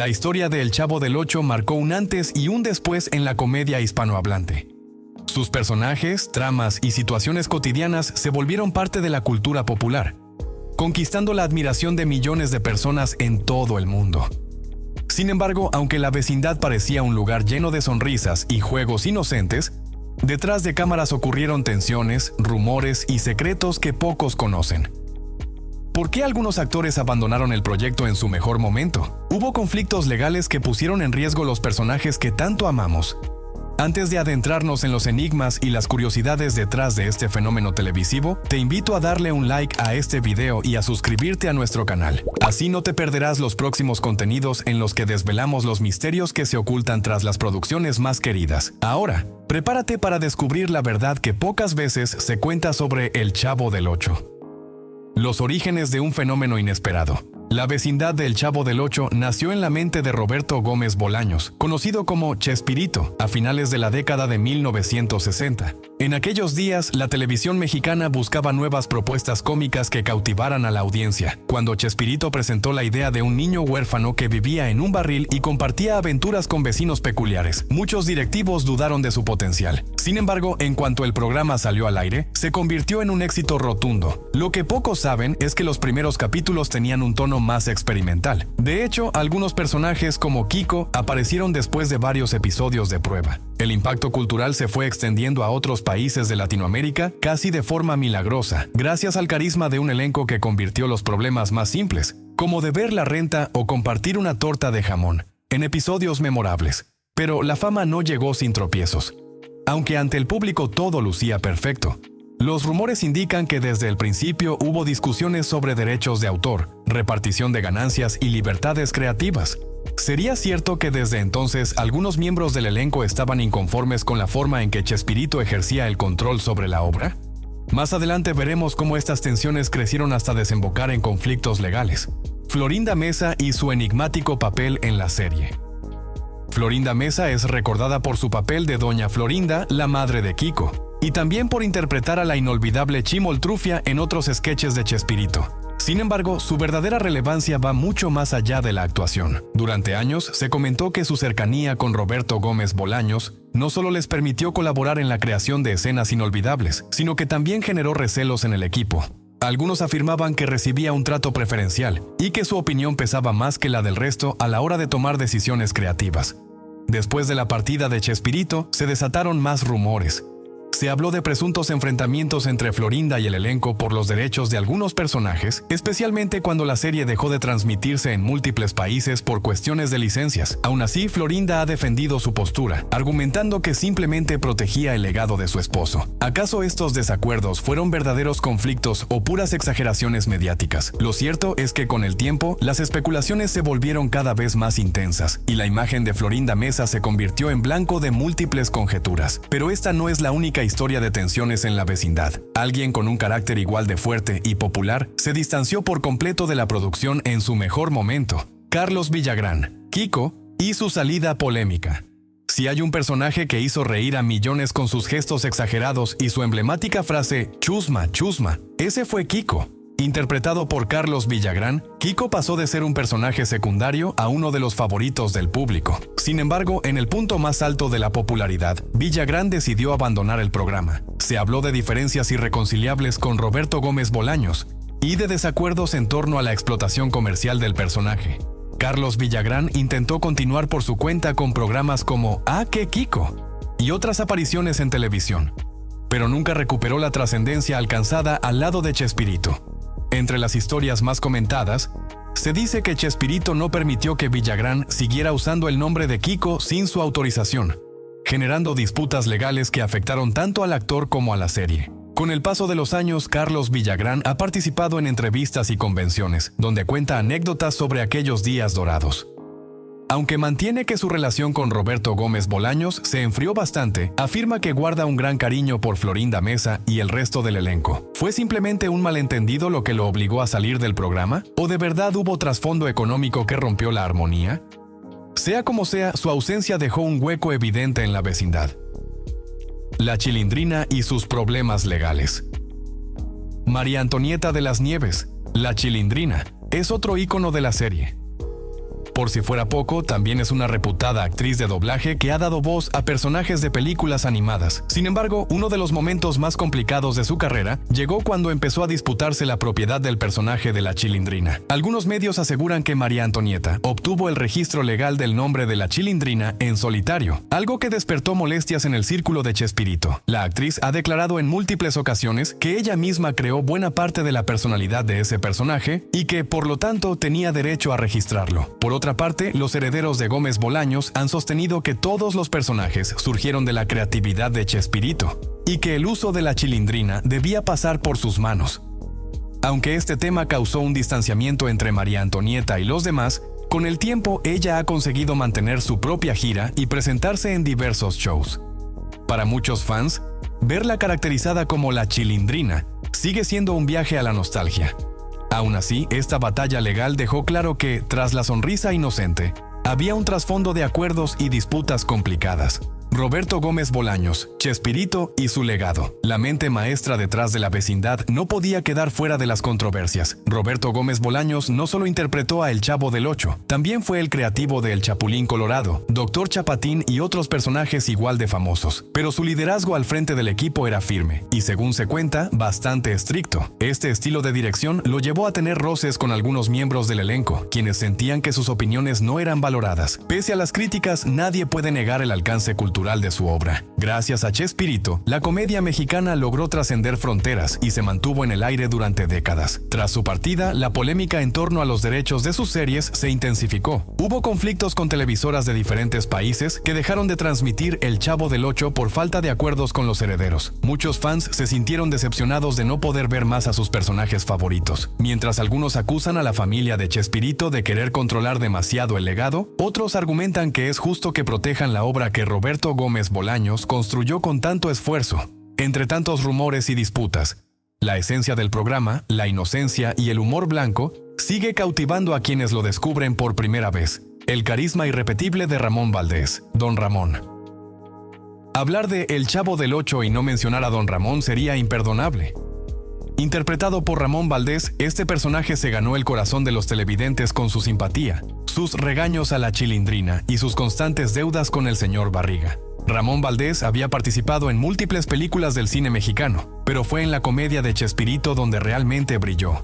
La historia de El Chavo del Ocho marcó un antes y un después en la comedia hispanohablante. Sus personajes, tramas y situaciones cotidianas se volvieron parte de la cultura popular, conquistando la admiración de millones de personas en todo el mundo. Sin embargo, aunque la vecindad parecía un lugar lleno de sonrisas y juegos inocentes, detrás de cámaras ocurrieron tensiones, rumores y secretos que pocos conocen. ¿Por qué algunos actores abandonaron el proyecto en su mejor momento? Hubo conflictos legales que pusieron en riesgo los personajes que tanto amamos. Antes de adentrarnos en los enigmas y las curiosidades detrás de este fenómeno televisivo, te invito a darle un like a este video y a suscribirte a nuestro canal. Así no te perderás los próximos contenidos en los que desvelamos los misterios que se ocultan tras las producciones más queridas. Ahora, prepárate para descubrir la verdad que pocas veces se cuenta sobre El Chavo del Ocho. Los orígenes de un fenómeno inesperado. La vecindad de El Chavo del Ocho nació en la mente de Roberto Gómez Bolaños, conocido como Chespirito, a finales de la década de 1960. En aquellos días, la televisión mexicana buscaba nuevas propuestas cómicas que cautivaran a la audiencia, cuando Chespirito presentó la idea de un niño huérfano que vivía en un barril y compartía aventuras con vecinos peculiares. Muchos directivos dudaron de su potencial. Sin embargo, en cuanto el programa salió al aire, se convirtió en un éxito rotundo. Lo que pocos saben es que los primeros capítulos tenían un tono más experimental. De hecho, algunos personajes como Kiko aparecieron después de varios episodios de prueba. El impacto cultural se fue extendiendo a otros países de Latinoamérica casi de forma milagrosa, gracias al carisma de un elenco que convirtió los problemas más simples, como deber la renta o compartir una torta de jamón, en episodios memorables. Pero la fama no llegó sin tropiezos. Aunque ante el público todo lucía perfecto, los rumores indican que desde el principio hubo discusiones sobre derechos de autor, repartición de ganancias y libertades creativas. ¿Sería cierto que desde entonces algunos miembros del elenco estaban inconformes con la forma en que Chespirito ejercía el control sobre la obra? Más adelante veremos cómo estas tensiones crecieron hasta desembocar en conflictos legales. Florinda Meza y su enigmático papel en la serie. Florinda Meza es recordada por su papel de Doña Florinda, la madre de Kiko, y también por interpretar a la inolvidable Chimoltrufia en otros sketches de Chespirito. Sin embargo, su verdadera relevancia va mucho más allá de la actuación. Durante años, se comentó que su cercanía con Roberto Gómez Bolaños no solo les permitió colaborar en la creación de escenas inolvidables, sino que también generó recelos en el equipo. Algunos afirmaban que recibía un trato preferencial y que su opinión pesaba más que la del resto a la hora de tomar decisiones creativas. Después de la partida de Chespirito, se desataron más rumores. Se habló de presuntos enfrentamientos entre Florinda y el elenco por los derechos de algunos personajes, especialmente cuando la serie dejó de transmitirse en múltiples países por cuestiones de licencias. Aún así, Florinda ha defendido su postura, argumentando que simplemente protegía el legado de su esposo. ¿Acaso estos desacuerdos fueron verdaderos conflictos o puras exageraciones mediáticas? Lo cierto es que con el tiempo, las especulaciones se volvieron cada vez más intensas, y la imagen de Florinda Meza se convirtió en blanco de múltiples conjeturas. Pero esta no es la única historia de tensiones en la vecindad. Alguien con un carácter igual de fuerte y popular se distanció por completo de la producción en su mejor momento. Carlos Villagrán, Kiko y su salida polémica. Si hay un personaje que hizo reír a millones con sus gestos exagerados y su emblemática frase "chusma, chusma", ese fue Kiko. Interpretado por Carlos Villagrán, Kiko pasó de ser un personaje secundario a uno de los favoritos del público. Sin embargo, en el punto más alto de la popularidad, Villagrán decidió abandonar el programa. Se habló de diferencias irreconciliables con Roberto Gómez Bolaños y de desacuerdos en torno a la explotación comercial del personaje. Carlos Villagrán intentó continuar por su cuenta con programas como ¡Ah, qué Kiko! Y otras apariciones en televisión, pero nunca recuperó la trascendencia alcanzada al lado de Chespirito. Entre las historias más comentadas, se dice que Chespirito no permitió que Villagrán siguiera usando el nombre de Kiko sin su autorización, generando disputas legales que afectaron tanto al actor como a la serie. Con el paso de los años, Carlos Villagrán ha participado en entrevistas y convenciones, donde cuenta anécdotas sobre aquellos días dorados. Aunque mantiene que su relación con Roberto Gómez Bolaños se enfrió bastante, afirma que guarda un gran cariño por Florinda Meza y el resto del elenco. ¿Fue simplemente un malentendido lo que lo obligó a salir del programa? ¿O de verdad hubo trasfondo económico que rompió la armonía? Sea como sea, su ausencia dejó un hueco evidente en la vecindad. La Chilindrina y sus problemas legales. María Antonieta de las Nieves, la Chilindrina, es otro ícono de la serie. Por si fuera poco, también es una reputada actriz de doblaje que ha dado voz a personajes de películas animadas. Sin embargo, uno de los momentos más complicados de su carrera llegó cuando empezó a disputarse la propiedad del personaje de la Chilindrina. Algunos medios aseguran que María Antonieta obtuvo el registro legal del nombre de la Chilindrina en solitario, algo que despertó molestias en el círculo de Chespirito. La actriz ha declarado en múltiples ocasiones que ella misma creó buena parte de la personalidad de ese personaje y que, por lo tanto, tenía derecho a registrarlo. Por otra parte, los herederos de Gómez Bolaños han sostenido que todos los personajes surgieron de la creatividad de Chespirito y que el uso de la Chilindrina debía pasar por sus manos. Aunque este tema causó un distanciamiento entre María Antonieta y los demás, con el tiempo ella ha conseguido mantener su propia gira y presentarse en diversos shows. Para muchos fans, verla caracterizada como la Chilindrina sigue siendo un viaje a la nostalgia. Aún así, esta batalla legal dejó claro que, tras la sonrisa inocente, había un trasfondo de acuerdos y disputas complicadas. Roberto Gómez Bolaños, Chespirito y su legado. La mente maestra detrás de la vecindad no podía quedar fuera de las controversias. Roberto Gómez Bolaños no solo interpretó a El Chavo del Ocho, también fue el creativo de El Chapulín Colorado, Doctor Chapatín y otros personajes igual de famosos. Pero su liderazgo al frente del equipo era firme y, según se cuenta, bastante estricto. Este estilo de dirección lo llevó a tener roces con algunos miembros del elenco, quienes sentían que sus opiniones no eran valoradas. Pese a las críticas, nadie puede negar el alcance cultural de su obra. Gracias a Chespirito, la comedia mexicana logró trascender fronteras y se mantuvo en el aire durante décadas. Tras su partida, la polémica en torno a los derechos de sus series se intensificó. Hubo conflictos con televisoras de diferentes países que dejaron de transmitir El Chavo del Ocho por falta de acuerdos con los herederos. Muchos fans se sintieron decepcionados de no poder ver más a sus personajes favoritos. Mientras algunos acusan a la familia de Chespirito de querer controlar demasiado el legado, otros argumentan que es justo que protejan la obra que Roberto Gómez Bolaños construyó con tanto esfuerzo. Entre tantos rumores y disputas, la esencia del programa, la inocencia y el humor blanco, sigue cautivando a quienes lo descubren por primera vez. El carisma irrepetible de Ramón Valdés, Don Ramón. Hablar de El Chavo del Ocho y no mencionar a Don Ramón sería imperdonable. Interpretado por Ramón Valdés, este personaje se ganó el corazón de los televidentes con su simpatía, sus regaños a la Chilindrina y sus constantes deudas con el señor Barriga. Ramón Valdés había participado en múltiples películas del cine mexicano, pero fue en la comedia de Chespirito donde realmente brilló.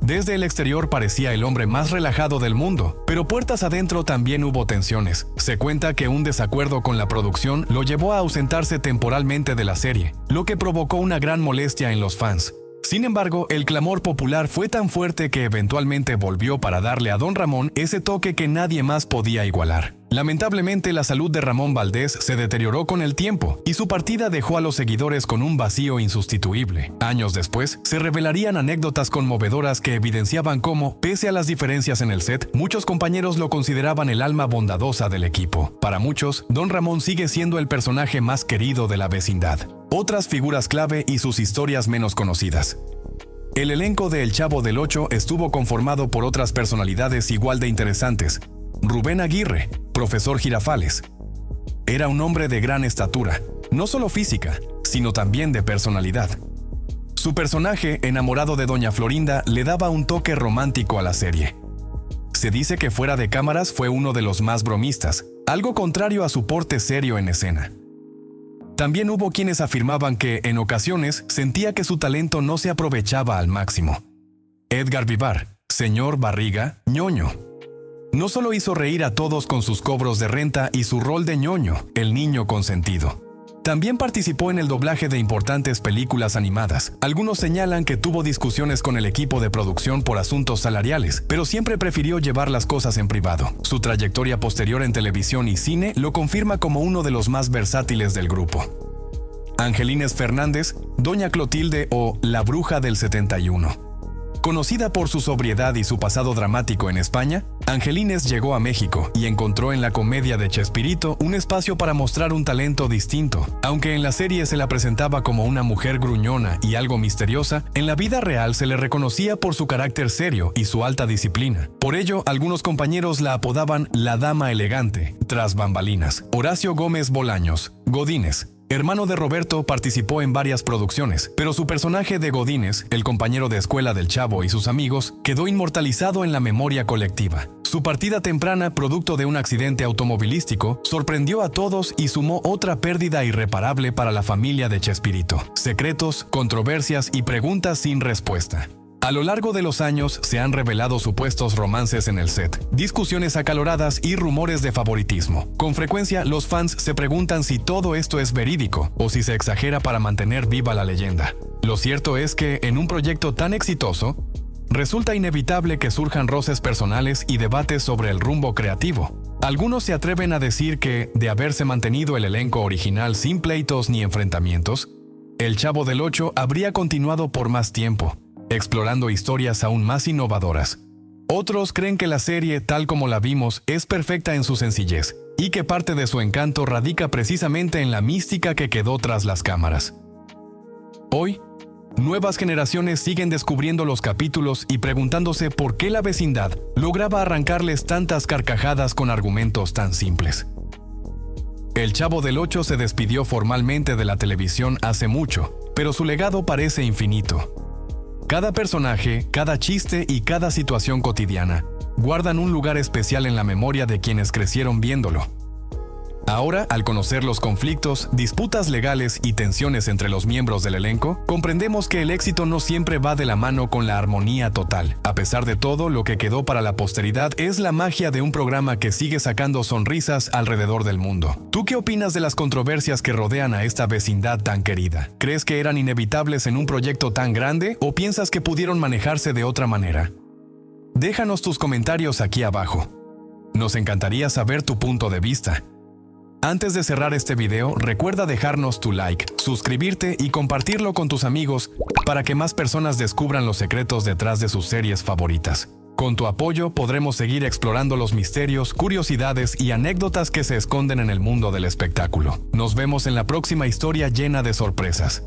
Desde el exterior parecía el hombre más relajado del mundo, pero puertas adentro también hubo tensiones. Se cuenta que un desacuerdo con la producción lo llevó a ausentarse temporalmente de la serie, lo que provocó una gran molestia en los fans. Sin embargo, el clamor popular fue tan fuerte que eventualmente volvió para darle a Don Ramón ese toque que nadie más podía igualar. Lamentablemente, la salud de Ramón Valdés se deterioró con el tiempo y su partida dejó a los seguidores con un vacío insustituible. Años después, se revelarían anécdotas conmovedoras que evidenciaban cómo, pese a las diferencias en el set, muchos compañeros lo consideraban el alma bondadosa del equipo. Para muchos, Don Ramón sigue siendo el personaje más querido de la vecindad. Otras figuras clave y sus historias menos conocidas. El elenco de El Chavo del Ocho estuvo conformado por otras personalidades igual de interesantes. Rubén Aguirre, Profesor Girafales. Era un hombre de gran estatura, no solo física, sino también de personalidad. Su personaje, enamorado de Doña Florinda, le daba un toque romántico a la serie. Se dice que fuera de cámaras fue uno de los más bromistas, algo contrario a su porte serio en escena. También hubo quienes afirmaban que, en ocasiones, sentía que su talento no se aprovechaba al máximo. Edgar Vivar, señor Barriga, ñoño. No solo hizo reír a todos con sus cobros de renta y su rol de ñoño, el niño consentido. También participó en el doblaje de importantes películas animadas. Algunos señalan que tuvo discusiones con el equipo de producción por asuntos salariales, pero siempre prefirió llevar las cosas en privado. Su trayectoria posterior en televisión y cine lo confirma como uno de los más versátiles del grupo. Angelines Fernández, Doña Clotilde o La Bruja del 71. Conocida por su sobriedad y su pasado dramático en España, Angelines llegó a México y encontró en la comedia de Chespirito un espacio para mostrar un talento distinto. Aunque en la serie se la presentaba como una mujer gruñona y algo misteriosa, en la vida real se le reconocía por su carácter serio y su alta disciplina. Por ello, algunos compañeros la apodaban la Dama Elegante, tras bambalinas. Horacio Gómez Bolaños, Godínez. Hermano de Roberto, participó en varias producciones, pero su personaje de Godínez, el compañero de escuela del Chavo y sus amigos, quedó inmortalizado en la memoria colectiva. Su partida temprana, producto de un accidente automovilístico, sorprendió a todos y sumó otra pérdida irreparable para la familia de Chespirito. Secretos, controversias y preguntas sin respuesta. A lo largo de los años se han revelado supuestos romances en el set, discusiones acaloradas y rumores de favoritismo. Con frecuencia, los fans se preguntan si todo esto es verídico o si se exagera para mantener viva la leyenda. Lo cierto es que, en un proyecto tan exitoso, resulta inevitable que surjan roces personales y debates sobre el rumbo creativo. Algunos se atreven a decir que, de haberse mantenido el elenco original sin pleitos ni enfrentamientos, El Chavo del Ocho habría continuado por más tiempo, explorando historias aún más innovadoras. Otros creen que la serie, tal como la vimos, es perfecta en su sencillez, y que parte de su encanto radica precisamente en la mística que quedó tras las cámaras. Hoy, nuevas generaciones siguen descubriendo los capítulos y preguntándose por qué la vecindad lograba arrancarles tantas carcajadas con argumentos tan simples. El Chavo del Ocho se despidió formalmente de la televisión hace mucho, pero su legado parece infinito. Cada personaje, cada chiste y cada situación cotidiana guardan un lugar especial en la memoria de quienes crecieron viéndolo. Ahora, al conocer los conflictos, disputas legales y tensiones entre los miembros del elenco, comprendemos que el éxito no siempre va de la mano con la armonía total. A pesar de todo, lo que quedó para la posteridad es la magia de un programa que sigue sacando sonrisas alrededor del mundo. ¿Tú qué opinas de las controversias que rodean a esta vecindad tan querida? ¿Crees que eran inevitables en un proyecto tan grande o piensas que pudieron manejarse de otra manera? Déjanos tus comentarios aquí abajo. Nos encantaría saber tu punto de vista. Antes de cerrar este video, recuerda dejarnos tu like, suscribirte y compartirlo con tus amigos para que más personas descubran los secretos detrás de sus series favoritas. Con tu apoyo podremos seguir explorando los misterios, curiosidades y anécdotas que se esconden en el mundo del espectáculo. Nos vemos en la próxima historia llena de sorpresas.